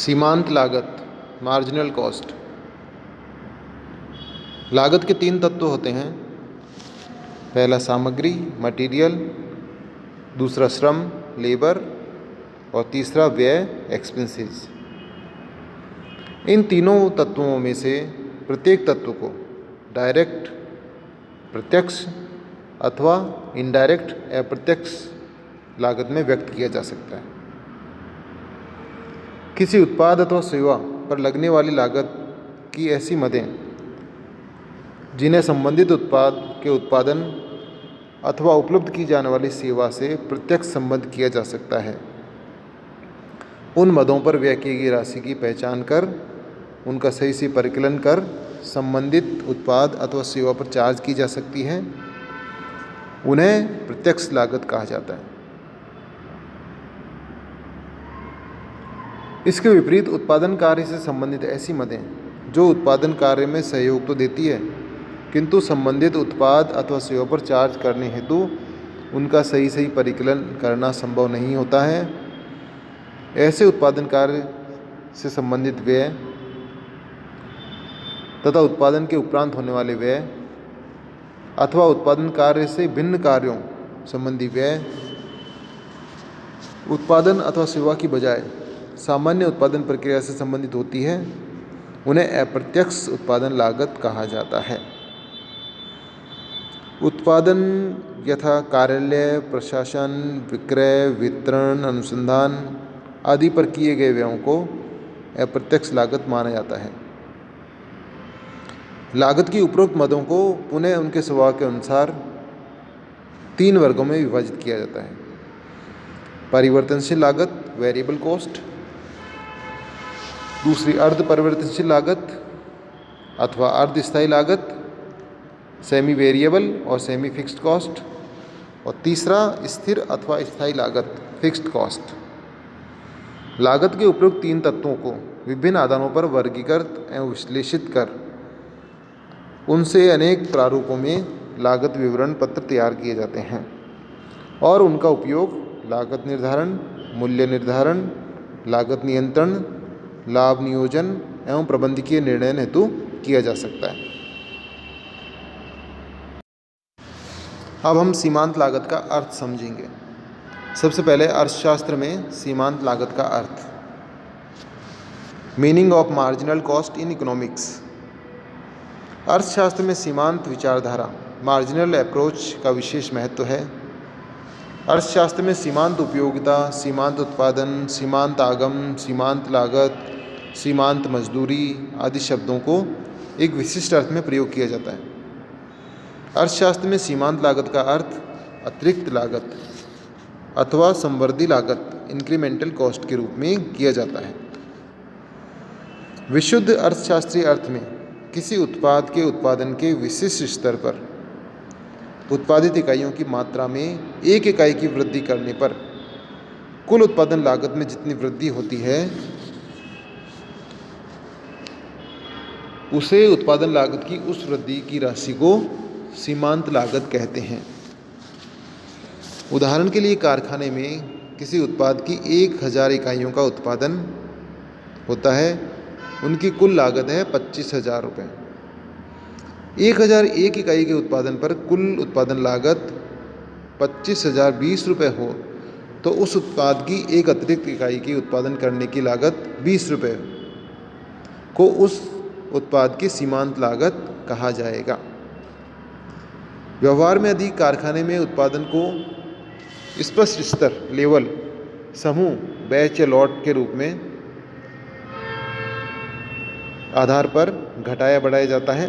सीमांत लागत, marginal cost. लागत के 3 तत्व होते हैं। पहला सामग्री, मटेरियल, दूसरा श्रम, लेबर, और तीसरा व्यय, एक्सपेंसेस। इन तीनों तत्वों में से प्रत्येक तत्व को डायरेक्ट, प्रत्यक्ष, अथवा इनडायरेक्ट, अप्रत्यक्ष लागत में व्यक्त किया जा सकता है। किसी उत्पाद अथवा सेवा पर लगने वाली लागत की ऐसी मदें जिन्हें संबंधित उत्पाद के उत्पादन अथवा उपलब्ध की जाने वाली सेवा से प्रत्यक्ष संबद्ध किया जा सकता है, उन मदों पर व्यय की गई राशि की पहचान कर उनका सही से परिकलन कर संबंधित उत्पाद अथवा सेवा पर चार्ज की जा सकती है। उन्हें प्रत्यक्ष लागत कहा जाता है। इसके विपरीत उत्पादन कार्य से संबंधित ऐसी मदें जो उत्पादन कार्य में सहयोग तो देती है किंतु संबंधित उत्पाद अथवा सेवा पर चार्ज करने हेतु उनका सही परिकलन करना संभव नहीं होता है, ऐसे उत्पादन कार्य से संबंधित व्यय तथा उत्पादन के उपरांत होने वाले व्यय अथवा उत्पादन कार्य से भिन्न कार्यों संबंधी व्यय उत्पादन अथवा सेवा की बजाय सामान्य उत्पादन प्रक्रिया से संबंधित होती है, उन्हें अप्रत्यक्ष उत्पादन लागत कहा जाता है। उत्पादन यथा कार्यालय, प्रशासन, विक्रय, वितरण, अनुसंधान आदि पर किए गए व्ययों को अप्रत्यक्ष लागत माना जाता है। लागत की उपरोक्त मदों को पुनः उनके स्वभाव के अनुसार 3 वर्गों में विभाजित किया जाता है। परिवर्तनशील लागत, वेरिएबल कॉस्ट, दूसरी अर्ध परिवर्तनशील लागत अथवा अर्धस्थायी लागत, सेमी वेरिएबल और सेमी फिक्स्ड कॉस्ट, और तीसरा स्थिर अथवा स्थायी लागत, फिक्स्ड कॉस्ट। लागत के उपरोक्त 3 तत्वों को विभिन्न आधारों पर वर्गीकृत एवं विश्लेषित कर उनसे अनेक प्रारूपों में लागत विवरण पत्र तैयार किए जाते हैं और उनका उपयोग लागत निर्धारण, मूल्य निर्धारण, लागत नियंत्रण, लाभ नियोजन एवं प्रबंधकीय निर्णय हेतु किया जा सकता है। अब हम सीमांत लागत का अर्थ समझेंगे। सबसे पहले अर्थशास्त्र में सीमांत लागत का अर्थ। Meaning of marginal cost in economics. अर्थशास्त्र में सीमांत विचारधारा, मार्जिनल अप्रोच का विशेष महत्व है। अर्थशास्त्र में सीमांत उपयोगिता, सीमांत उत्पादन, सीमांत आगम, सीमांत लागत, सीमांत मजदूरी आदि शब्दों को एक विशिष्ट अर्थ में प्रयोग किया जाता है। अर्थशास्त्र में सीमांत लागत का अर्थ अतिरिक्त लागत अथवा संवर्धी लागत, इंक्रीमेंटल कॉस्ट के रूप में किया जाता है। विशुद्ध अर्थशास्त्रीय अर्थ में किसी उत्पाद के उत्पादन के विशिष्ट स्तर पर उत्पादित इकाइयों की मात्रा में 1 इकाई की वृद्धि करने पर कुल उत्पादन लागत में जितनी वृद्धि होती है उसे उत्पादन लागत की उस वृद्धि की राशि को सीमांत लागत कहते हैं। उदाहरण के लिए कारखाने में किसी उत्पाद की 1000 इकाइयों का उत्पादन होता है, उनकी कुल लागत है 25,000 रुपये। 1001 इकाई के उत्पादन पर कुल उत्पादन लागत 25,020 रुपये हो तो उस उत्पाद की एक अतिरिक्त इकाई की उत्पादन करने की लागत 20 रुपये को उस उत्पाद की सीमांत लागत कहा जाएगा। व्यवहार में यदि कारखाने में उत्पादन को स्पष्ट स्तर, लेवल, समूह, बैच या लॉट के रूप में आधार पर घटाया बढ़ाया जाता है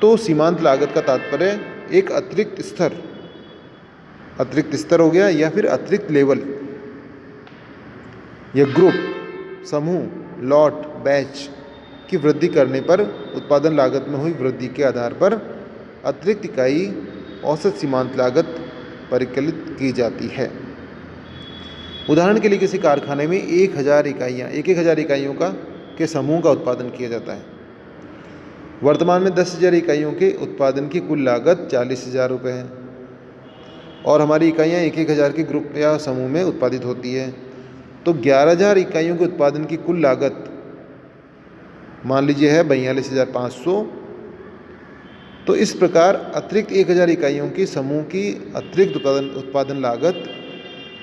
तो सीमांत लागत का तात्पर्य एक अतिरिक्त स्तर हो गया या फिर अतिरिक्त लेवल या ग्रुप, समूह, लॉट, बैच की वृद्धि करने पर उत्पादन लागत में हुई वृद्धि के आधार पर अतिरिक्त इकाई औसत सीमांत लागत परिकलित की जाती है। उदाहरण के लिए किसी कारखाने में 1000 इकाइयों के समूह का उत्पादन किया जाता है। वर्तमान में 10,000 इकाइयों के उत्पादन की कुल लागत 40,000 रुपये है और हमारी इकाइयाँ 1,000 के ग्रुप या समूह में उत्पादित होती है। तो 11,000 इकाइयों के उत्पादन की कुल लागत मान लीजिए है 42,500। तो इस प्रकार अतिरिक्त 1,000 इकाइयों की समूह की अतिरिक्त उत्पादन लागत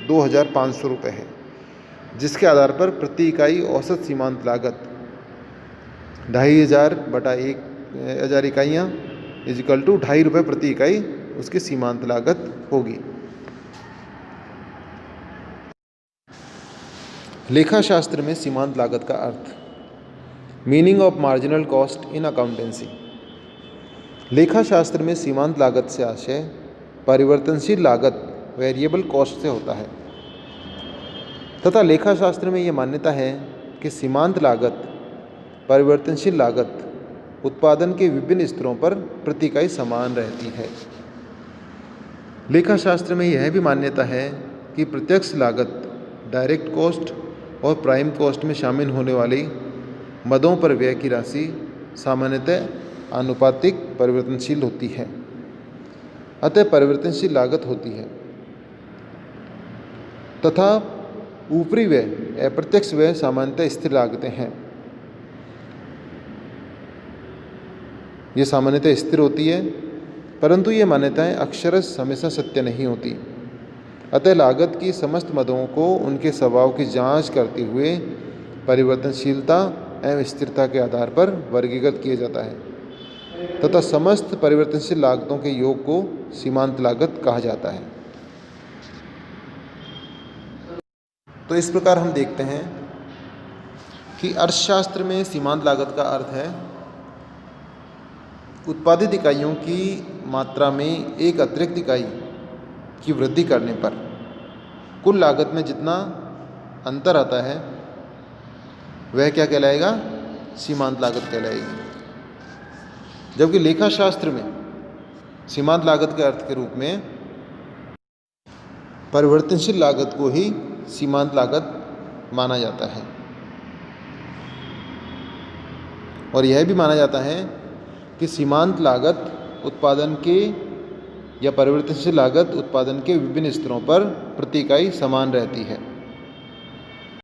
2,500 रुपये है, जिसके आधार पर प्रति इकाई औसत सीमांत लागत 2,500 बटा 1,000 इकाइयाँ इजिकल टू 2.5 रुपये प्रति इकाई उसकी सीमांत लागत होगी। लेखा शास्त्र में सीमांत लागत का अर्थ। Meaning of marginal cost in accountancy. लेखा शास्त्र में सीमांत लागत से आशय परिवर्तनशील लागत वेरिएबल कॉस्ट से होता है तथा लेखा शास्त्र में यह मान्यता है कि सीमांत लागत परिवर्तनशील लागत उत्पादन के विभिन्न स्तरों पर प्रति इकाई समान रहती है। लेखा शास्त्र में यह भी मान्यता है कि प्रत्यक्ष लागत डायरेक्ट कॉस्ट और प्राइम कॉस्ट में शामिल होने वाली मदों पर व्यय की राशि सामान्यतः आनुपातिक परिवर्तनशील होती है, अतः परिवर्तनशील लागत होती है तथा ऊपरी व्यय अप्रत्यक्ष व्यय सामान्यतः स्थिर लागतें हैं। ये सामान्यतः स्थिर होती है, परंतु ये मान्यताएं अक्षरशः हमेशा सत्य नहीं होती। अतः लागत की समस्त मदों को उनके स्वभाव की जांच करते हुए परिवर्तनशीलता एवं स्थिरता के आधार पर वर्गीकृत किया जाता है तथा समस्त परिवर्तनशील लागतों के योग को सीमांत लागत कहा जाता है। तो इस प्रकार हम देखते हैं कि अर्थशास्त्र में सीमांत लागत का अर्थ है उत्पादित इकाइयों की मात्रा में एक अतिरिक्त इकाई की वृद्धि करने पर कुल लागत में जितना अंतर आता है वह क्या कहलाएगा? सीमांत लागत कहलाएगी। जबकि लेखा शास्त्र में सीमांत लागत के अर्थ के रूप में परिवर्तनशील लागत को ही सीमांत लागत माना जाता है और यह भी माना जाता है कि सीमांत लागत उत्पादन के या परिवर्तनशील लागत उत्पादन के विभिन्न स्तरों पर प्रति इकाई समान रहती है।